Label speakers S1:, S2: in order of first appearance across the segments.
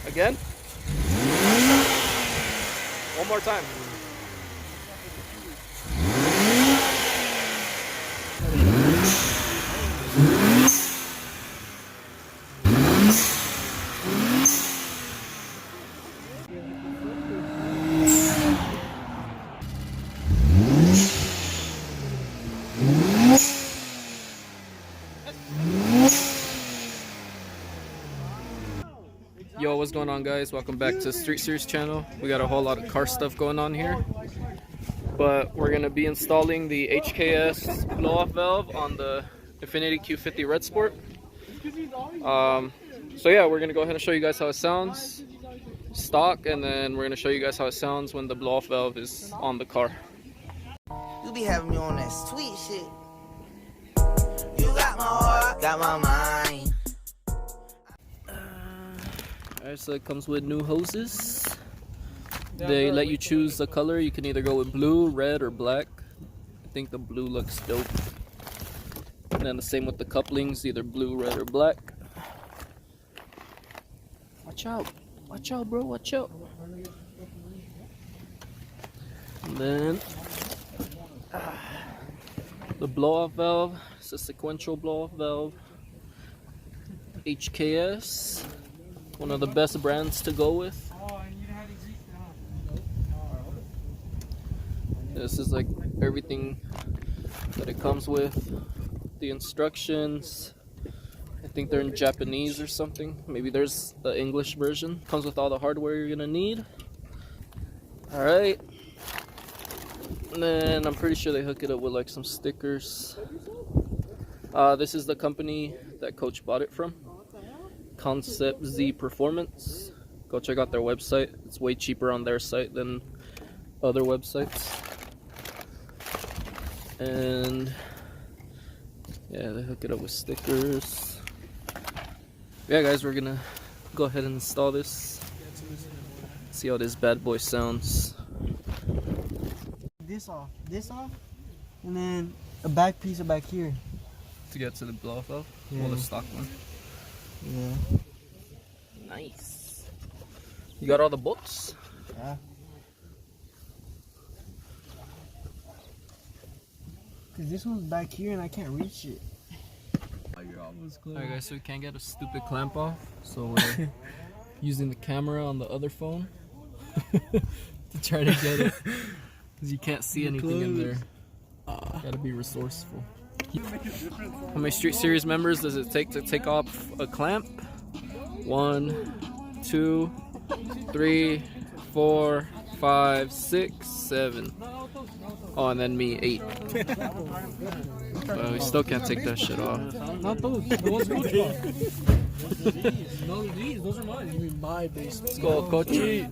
S1: Again? One more time. Yo, what's going on, guys? Welcome back to Street Series channel. We got a whole lot of car stuff going on here, but we're gonna be installing the HKS blow-off valve on the Infiniti Q50 Red Sport. So yeah, we're gonna go ahead and show you guys how it sounds stock, and then we're gonna show you guys how it sounds when the blow-off valve is on the car.
S2: You be having me on that sweet shit. You got my heart, got my mind.
S1: Alright, so it comes with new hoses. They let you choose the color. You can either go with blue, red, or black. I think the blue looks dope. And then the same with the couplings, either blue, red, or black. Watch out, bro, watch out. And then the blow-off valve. It's a sequential blow-off valve. HKS. One of the best brands to go with. This is like everything that it comes with. The instructions. I think they're in Japanese or something. Maybe there's the English version. Comes with all the hardware you're gonna need. Alright. And then I'm pretty sure they hook it up with like some stickers. This is the company that Coach bought it from. Concept Z Performance. Go check out their website. It's way cheaper on their site than other websites. And yeah, they hook it up with stickers. Yeah, guys, we're gonna go ahead and install this. See how this bad boy sounds.
S3: This off, and then a back piece of back here.
S1: To get to the blow-off valve?
S3: Yeah.
S1: Well, the stock one.
S3: Yeah.
S1: Nice. You got all the bolts?
S3: Yeah. Cause this one's back here and I can't reach it.
S1: Alright, guys, so we can't get a stupid clamp off, so we're using the camera on the other phone to try to get it, because you can't see anything in there. Gotta be resourceful. How many Street Series members does it take to take off a clamp? 1, 2, 3, 4, 5, 6, 7. Oh, and then me, 8. But we still can't take that shit off.
S3: Not those. Those No, these. Those are mine. You mean my base?
S1: Let's go, Kochi.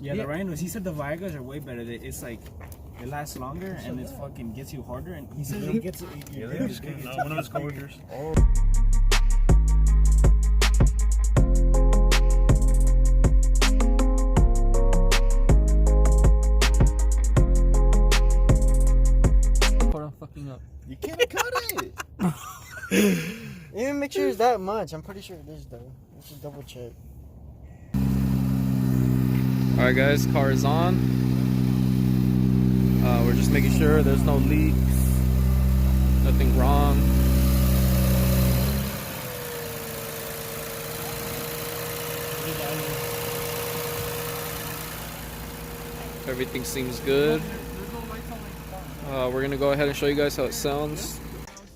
S4: Yeah, the Rhinos. He said the Viagas are way better. It's like it lasts longer and it fucking gets you harder. And he said it gets
S5: one of his coworkers. Oh.
S1: I'm fucking up.
S5: You can't cut it.
S3: Even make sure it's that much. I'm pretty sure it is though. Let's just double check.
S1: Alright, guys, car is on. We're just making sure there's no leaks, nothing wrong. Everything seems good. We're gonna go ahead and show you guys how it sounds.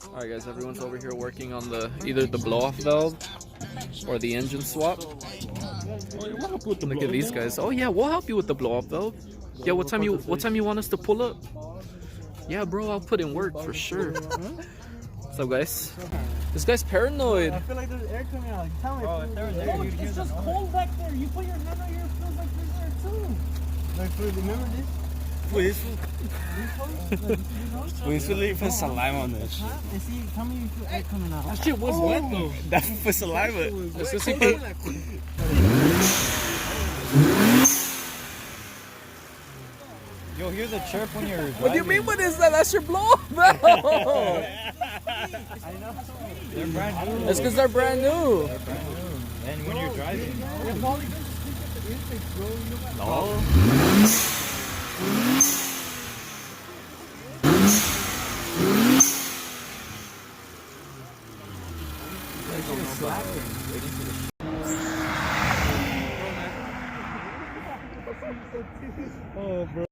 S1: Alright, guys, everyone's over here working on either the blow-off valve or the engine swap. Look at these guys. Oh yeah, we'll help you with the blow up valve. Yeah, what time you want us to pull up? Yeah, bro, I'll put in work for sure. What's up, guys? This guy's paranoid.
S3: I feel like there's air coming out. Tell me.
S4: If there was air, you'd hear
S3: It's just
S4: the noise.
S3: cold back there. You put your hand on here, it feels like there's air too. Like, remember this?
S4: We used to leave put saliva on this shit.
S3: And see, tell me you feel air coming out.
S4: That shit was wet though. That put saliva.
S1: It's just he put-
S4: You'll hear the chirp when you're driving.
S1: What do you mean? What is that? That's your blow up valve.
S4: They're brand new.
S1: It's because they're brand new.
S4: And when you're driving. No.
S3: Oh, bro.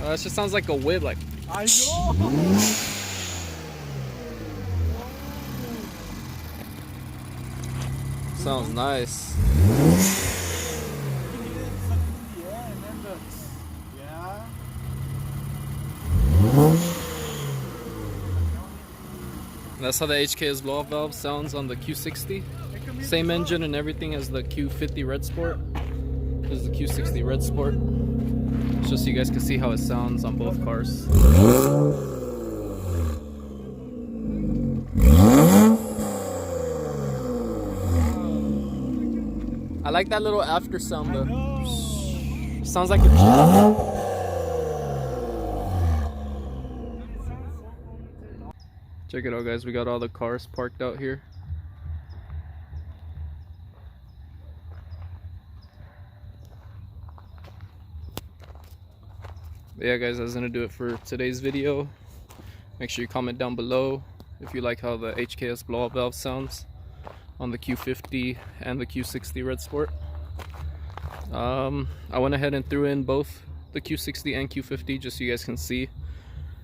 S1: That just sounds like a whip. Like
S3: I know.
S1: sounds nice. That's how the HKS blow-off valve sounds on the Q60. Same engine and everything as the Q50 Red Sport. This is the Q60 Red Sport. Just so you guys can see how it sounds on both cars. I like that little after sound though. Sounds like a Check it out, guys. We got all the cars parked out here. But yeah, guys, that's gonna do it for today's video. Make sure you comment down below if you like how the HKS blow-up valve sounds on the Q50 and the Q60 Red Sport. I went ahead and threw in both the Q60 and Q50 just so you guys can see,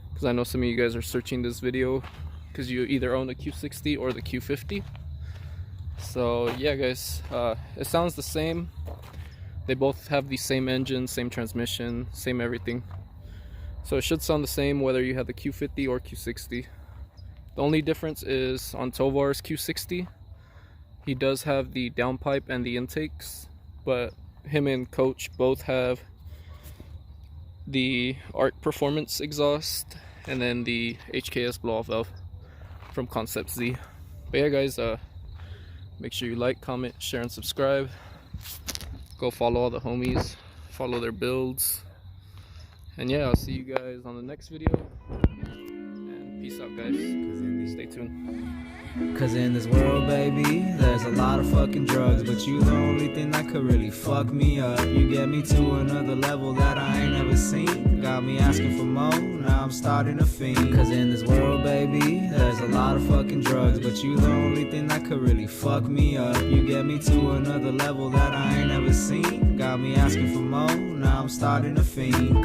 S1: because I know some of you guys are searching this video because you either own the Q60 or the Q50. So yeah, guys, it sounds the same. They both have the same engine, same transmission, same everything. So it should sound the same whether you have the Q50 or Q60. The only difference is on Tovar's Q60, he does have the downpipe and the intakes, but him and Coach both have the Arc Performance exhaust and then the HKS blow-off valve from Concept Z. But yeah, guys, make sure you like, comment, share, and subscribe. Go follow all the homies, follow their builds, and yeah, I'll see you guys on the next video. And peace out, guys. Stay tuned.
S2: Cause in this world, baby, there's a lot of fucking drugs, but you the only thing that could really fuck me up. You get me to another level that I ain't never seen. Got me asking for more, now I'm starting to fiend. Cause in this world, baby, there's a lot of fucking drugs, but you the only thing that could really fuck me up. You get me to another level that I ain't never seen. Got me asking for more, now I'm starting to fiend.